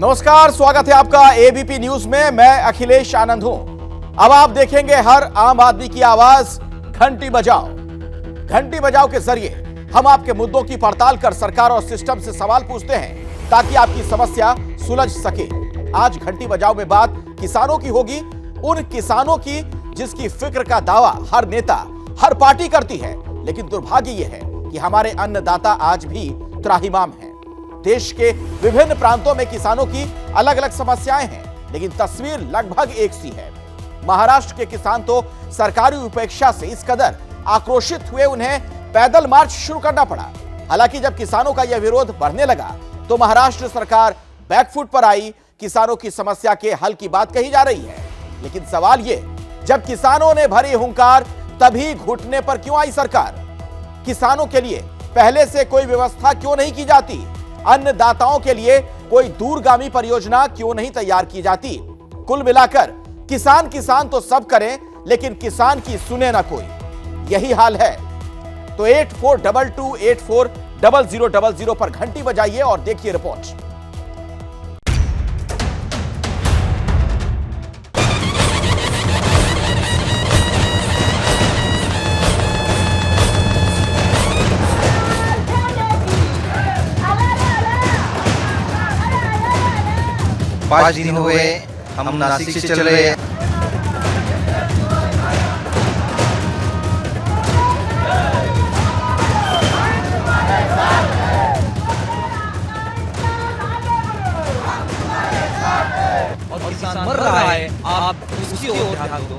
नमस्कार, स्वागत है आपका एबीपी न्यूज में। मैं अखिलेश आनंद हूं। अब आप देखेंगे हर आम आदमी की आवाज घंटी बजाओ। घंटी बजाओ के जरिए हम आपके मुद्दों की पड़ताल कर सरकार और सिस्टम से सवाल पूछते हैं ताकि आपकी समस्या सुलझ सके। आज घंटी बजाओ में बात किसानों की होगी, उन किसानों की जिसकी फिक्र का दावा हर नेता, हर पार्टी करती है, लेकिन दुर्भाग्य यह है कि हमारे अन्नदाता आज भी त्राहिमाम हैं। देश के विभिन्न प्रांतों में किसानों की अलग अलग समस्याएं हैं, लेकिन तस्वीर लगभग एक सी है। महाराष्ट्र के किसान तो सरकारी उपेक्षा से इस कदर आक्रोशित हुए उन्हें पैदल मार्च शुरू करना पड़ा। हालांकि जब किसानों का यह विरोध बढ़ने लगा तो महाराष्ट्र सरकार बैकफुट पर आई। किसानों की समस्या के हल की बात कही जा रही है, लेकिन सवाल यह, जब किसानों ने भरी हुंकार तभी घुटने पर क्यों आई सरकार? किसानों के लिए पहले से कोई व्यवस्था क्यों नहीं की जाती? अन्नदाताओं के लिए कोई दूरगामी परियोजना क्यों नहीं तैयार की जाती? कुल मिलाकर किसान किसान तो सब करें, लेकिन किसान की सुने ना कोई, यही हाल है। तो 8422840000 पर घंटी बजाइए और देखिए रिपोर्ट। पाँच दिन हुए हम नासिक से चल रहे हैं। और किसान मर रहा है, आप उसकी ओर ध्यान दो।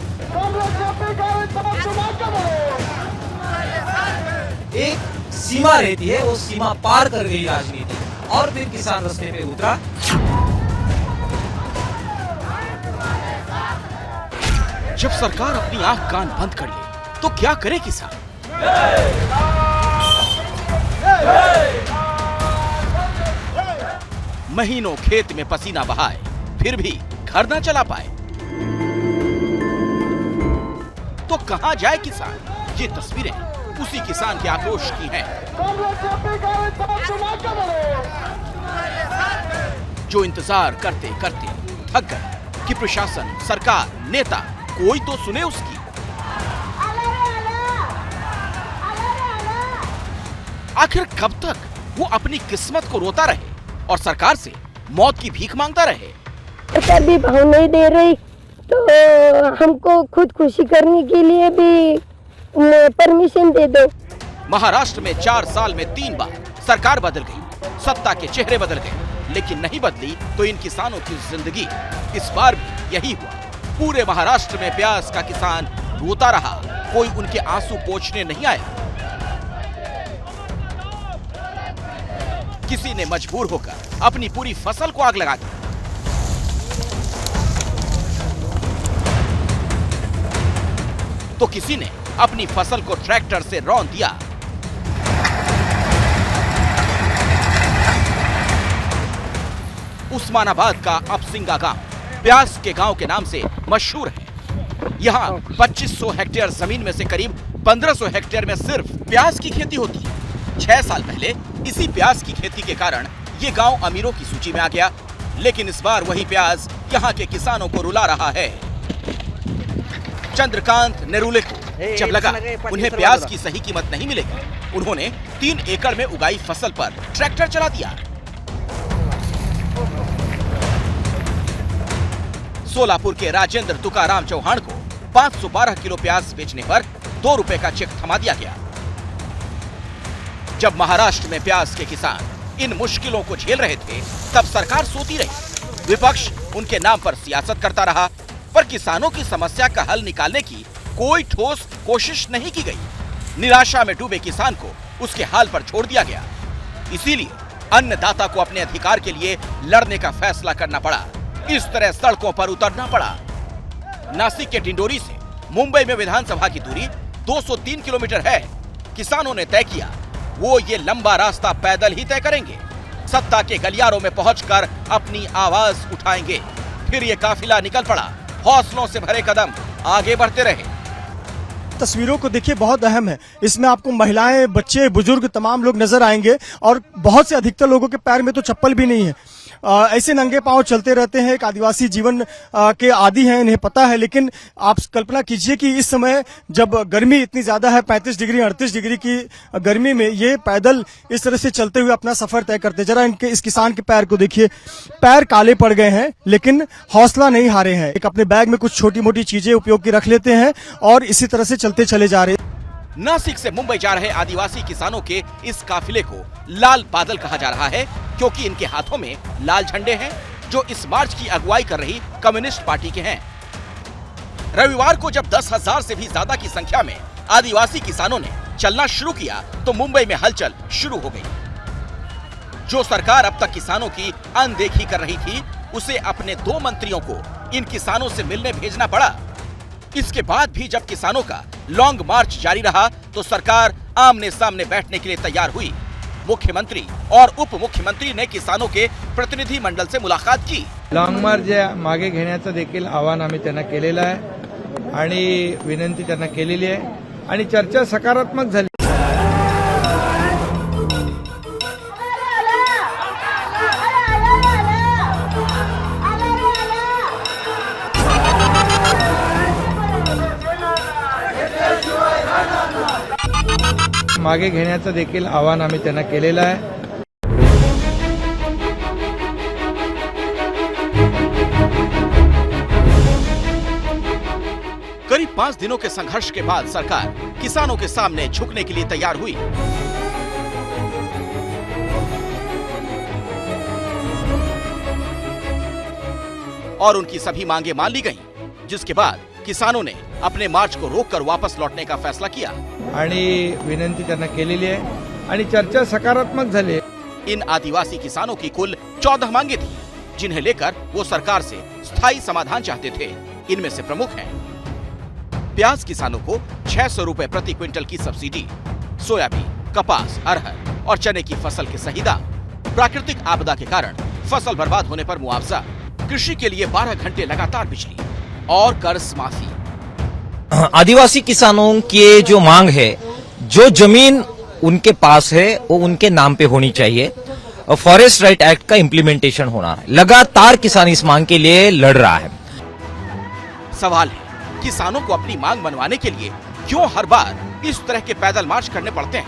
एक सीमा रहती है, वो सीमा पार कर गई राजनीति और फिर किसान रास्ते पे उतरा। जब सरकार अपनी आंख कान बंद कर ले तो क्या करे किसान? महीनों खेत में पसीना बहाए फिर भी घर न चला पाए तो कहां जाए किसान? ये तस्वीरें उसी किसान के आक्रोश की हैं, जो इंतजार करते करते थक गए कि प्रशासन, सरकार, नेता कोई तो सुने उसकी। आखिर कब तक वो अपनी किस्मत को रोता रहे और सरकार से मौत की भीख मांगता रहे? सरकार भी भाव नहीं दे रही तो हमको खुद खुशी करने के लिए भी परमिशन दे दो। महाराष्ट्र में 4 साल में 3 बार सरकार बदल गई, सत्ता के चेहरे बदल गए, लेकिन नहीं बदली तो इन किसानों की जिंदगी। इस बार भी यही हुआ। पूरे महाराष्ट्र में प्याज का किसान रोता रहा, कोई उनके आंसू पोंछने नहीं आया। किसी ने मजबूर होकर अपनी पूरी फसल को आग लगा दी, तो किसी ने अपनी फसल को ट्रैक्टर से रौंद दिया। उस्मानाबाद का अपसिंगा गांव प्याज के गांव के नाम से मशहूर है। यहाँ 2500 हेक्टेयर जमीन में से करीब 1500 हेक्टेयर में सिर्फ प्याज की खेती होती है। 6 साल पहले इसी प्याज की खेती के कारण ये गांव अमीरों की सूची में आ गया, लेकिन इस बार वही प्याज यहाँ के किसानों को रुला रहा है। चंद्रकांत नेरुले को जब लगा उन्हें प्याज की सही कीमत नहीं मिलेगी, उन्होंने 3 एकड़ में उगाई फसल पर ट्रैक्टर चला दिया। सोलापुर के राजेंद्र तुकाराम चौहान को 512 किलो प्याज बेचने पर 2 रुपए का चेक थमा दिया गया। जब महाराष्ट्र में प्याज के किसान इन मुश्किलों को झेल रहे थे, तब सरकार सोती रही। विपक्ष उनके नाम पर सियासत करता रहा, पर किसानों की समस्या का हल निकालने की कोई ठोस कोशिश नहीं की गई। निराशा में डूबे किसान को उसके हाल पर छोड़ दिया गया। इसीलिए अन्नदाता को अपने अधिकार के लिए लड़ने का फैसला करना पड़ा। इस तरह सड़कों पर उतरना पड़ा। नासिक के डिंडोरी से मुंबई में विधानसभा की दूरी 203 किलोमीटर है। किसानों ने तय किया वो ये लंबा रास्ता पैदल ही तय करेंगे। सत्ता के गलियारों में पहुंचकर अपनी आवाज उठाएंगे। फिर ये काफिला निकल पड़ा। हौसलों से भरे कदम आगे बढ़ते रहे। तस्वीरों को देखिए, बहुत अहम है। इसमें आपको महिलाएं, बच्चे, बुजुर्ग तमाम लोग नजर आएंगे और बहुत से अधिकतर लोगों के पैर में तो चप्पल भी नहीं है। ऐसे नंगे पांव चलते रहते हैं, एक आदिवासी जीवन के आदी हैं, इन्हें पता है। लेकिन आप कल्पना कीजिए कि इस समय जब गर्मी इतनी ज्यादा है, 35 डिग्री 38 डिग्री की गर्मी में ये पैदल इस तरह से चलते हुए अपना सफर तय करते। जरा इनके इस किसान के पैर को देखिए, पैर काले पड़ गए हैं लेकिन हौसला नहीं हारे हैं। एक अपने बैग में कुछ छोटी मोटी चीजें उपयोग की रख लेते हैं और इसी तरह से चलते चले जा रहे हैं। नासिक से मुंबई जा रहे आदिवासी किसानों के इस काफिले को लाल बादल कहा जा रहा है, क्योंकि इनके हाथों में लाल झंडे हैं जो इस मार्च की अगुवाई कर रही कम्युनिस्ट पार्टी के हैं। रविवार को जब 10,000 से भी ज्यादा की संख्या में आदिवासी किसानों ने चलना शुरू किया तो मुंबई में हलचल शुरू हो गई। जो सरकार अब तक किसानों की अनदेखी कर रही थी, उसे अपने 2 मंत्रियों को इन किसानों से मिलने भेजना पड़ा। इसके बाद भी जब किसानों का लॉन्ग मार्च जारी रहा तो सरकार आमने सामने बैठने के लिए तैयार हुई। मुख्यमंत्री और उप मुख्यमंत्री ने किसानों के प्रतिनिधि मंडल से मुलाकात की। लॉंग मार्च मागे घेण्याचं देखील आवाहन आम्ही त्यांना केलेलं आहे आणि विनंती त्यांना केलेली आहे आणि चर्चा सकारात्मक झाली। मागे घेण्याचं देखील आवाहन आम्ही त्यांना केलेलं आहे। करीब 5 दिनों के संघर्ष के बाद सरकार किसानों के सामने झुकने के लिए तैयार हुई। और उनकी सभी मांगे मान ली गईं, जिसके बाद किसानों ने अपने मार्च को रोककर वापस लौटने का फैसला किया आणि विनंती त्यांना केलेली आहे आणि चर्चा सकारात्मक झाली। इन आदिवासी किसानों की कुल 14 मांगे थी, जिन्हें लेकर वो सरकार से स्थायी समाधान चाहते थे। इनमें से प्रमुख हैं प्याज किसानों को 600 रुपए प्रति क्विंटल की सब्सिडी, सोयाबीन, कपास, अरहर और चने की फसल के सही दाम, प्राकृतिक आपदा के कारण फसल बर्बाद होने पर मुआवजा, कृषि के लिए 12 घंटे लगातार बिजली और कर्ज माफी। आदिवासी किसानों की जो मांग है, जो जमीन उनके पास है वो उनके नाम पे होनी चाहिए और फॉरेस्ट राइट एक्ट का इम्प्लीमेंटेशन होना है। लगातार किसान इस मांग के लिए लड़ रहा है। सवाल है, किसानों को अपनी मांग मनवाने के लिए क्यों हर बार इस तरह के पैदल मार्च करने पड़ते हैं?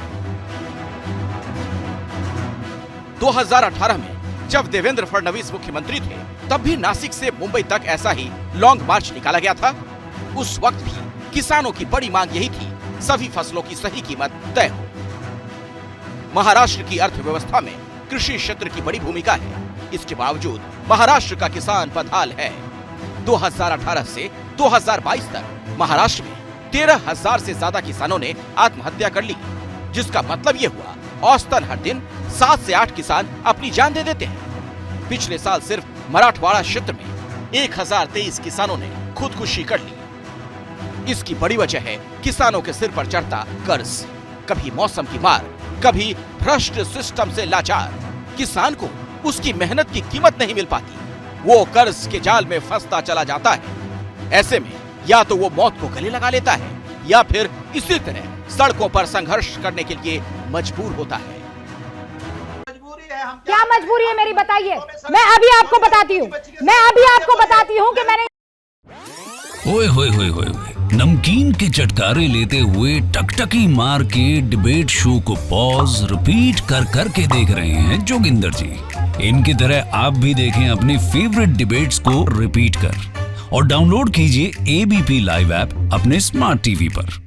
2018 में जब देवेंद्र फडणवीस मुख्यमंत्री थे, तब भी नासिक से मुंबई तक ऐसा ही लॉन्ग मार्च निकाला गया था। उस वक्त भी किसानों की बड़ी मांग यही थी, सभी फसलों की सही कीमत तय हो। महाराष्ट्र की अर्थव्यवस्था में कृषि क्षेत्र की बड़ी भूमिका है। इसके बावजूद महाराष्ट्र का किसान बदहाल है। 2018 से 2022 तक महाराष्ट्र में 13,000 से ज्यादा किसानों ने आत्महत्या कर ली, जिसका मतलब ये हुआ औसतन हर दिन 7 से 8 किसान अपनी जान दे देते हैं। पिछले साल सिर्फ मराठवाड़ा क्षेत्र में 1023 किसानों ने खुदकुशी कर ली। इसकी बड़ी वजह है किसानों के सिर पर चढ़ता कर्ज, कभी मौसम की मार, कभी भ्रष्ट सिस्टम से लाचार। किसान को उसकी मेहनत की कीमत नहीं मिल पाती, वो कर्ज के जाल में फंसता चला जाता है। ऐसे में या तो वो मौत को गले लगा लेता है या फिर इसी तरह सड़कों पर संघर्ष करने के लिए मजबूर होता है। क्या मजबूरी है मेरी, बताइए। मैं अभी आपको बताती हूँ कि मैंने ओए होए होए होए नमकीन के चटकारे लेते हुए टकटकी मार के डिबेट शो को पॉज रिपीट कर कर के देख रहे हैं जोगिंदर जी। इनकी तरह आप भी देखें अपनी फेवरेट डिबेट्स को रिपीट कर और डाउनलोड कीजिए एबीपी लाइव ऐप अपने स्मार्ट टीवी पर।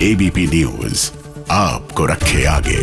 एबीपी न्यूज आपको रखे आगे।